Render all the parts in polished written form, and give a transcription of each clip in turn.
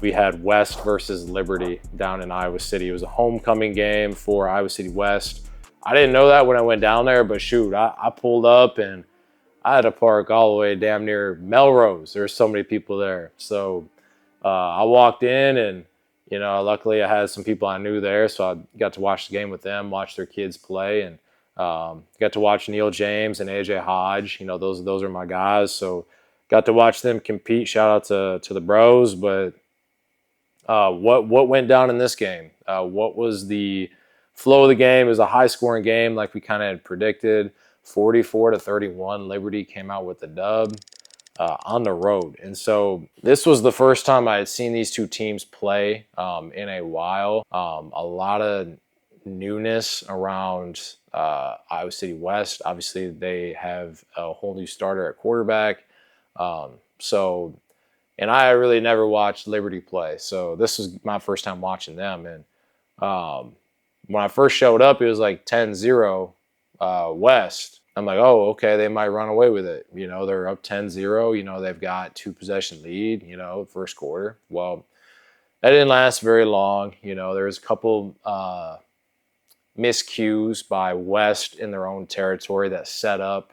we had West versus Liberty down in Iowa City. It was a homecoming game for Iowa City West. I didn't know that when I went down there, but shoot, I pulled up and I had to park all the way damn near Melrose. There's so many people there. So I walked in and, luckily I had some people I knew there. So I got to watch the game with them, watch their kids play, and got to watch Neil James and AJ Hodge. Those are my guys. So got to watch them compete. Shout out to the bros. But what went down in this game? What was the flow of the game? It was a high-scoring game like we kind of had predicted. 44-31, Liberty came out with the dub on the road. And so this was the first time I had seen these two teams play in a while. A lot of newness around Iowa City West. Obviously, they have a whole new starter at quarterback. And I really never watched Liberty play. So this was my first time watching them. And when I first showed up, it was like 10-0 West. I'm like, oh, okay, they might run away with it. They're up 10-0. They've got 2-possession lead, first quarter. Well, that didn't last very long. There was a couple miscues by West in their own territory that set up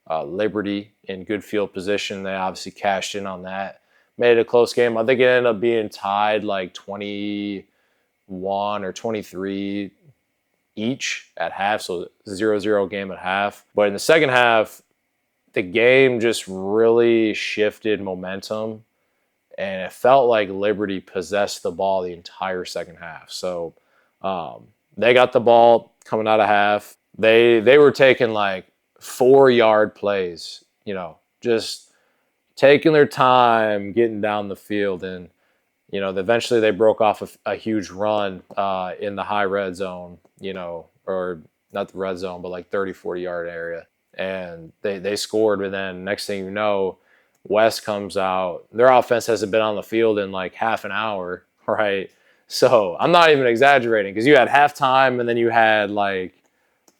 Liberty in good field position. They obviously cashed in on that. Made it a close game. I think it ended up being tied like 21 or 23 each at half, so 0-0 game at half. But in the second half, the game just really shifted momentum, and it felt like Liberty possessed the ball the entire second half. So they got the ball coming out of half. They were taking like 4-yard plays, just taking their time getting down the field. And eventually they broke off a huge run in the high red zone, or not the red zone, but like 30-40 yard area. And they scored. And then next thing you know, West comes out. Their offense hasn't been on the field in like half an hour, right? So I'm not even exaggerating, because you had halftime and then you had like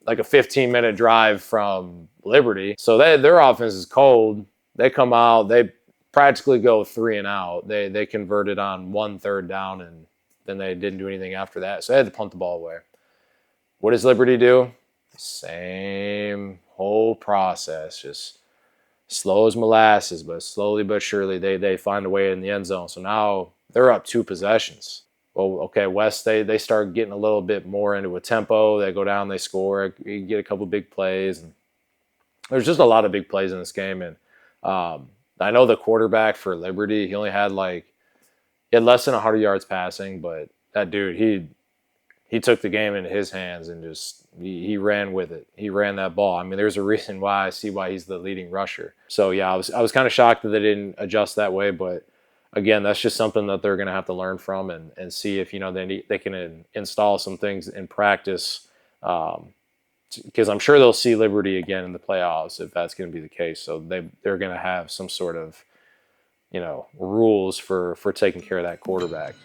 a 15-minute drive from Liberty. So their offense is cold. They come out, they practically go 3 and out. They converted on 1 third down, and then they didn't do anything after that. So they had to punt the ball away. What does Liberty do? Same whole process, just slow as molasses, but slowly but surely they find a way in the end zone. So now they're up 2 possessions. Well, okay, West, they start getting a little bit more into a tempo. They go down, they score, you get a couple big plays. And there's just a lot of big plays in this game. And I know the quarterback for Liberty, he had less than 100 yards passing, but that dude, he took the game into his hands and just he ran with it. He ran that ball. I mean, there's a reason why I see why he's the leading rusher. So yeah, I was kind of shocked that they didn't adjust that way, but again, that's just something that they're going to have to learn from and see if they can install some things in practice. Because I'm sure they'll see Liberty again in the playoffs if that's going to be the case. So they're going to have some sort of rules for taking care of that quarterback.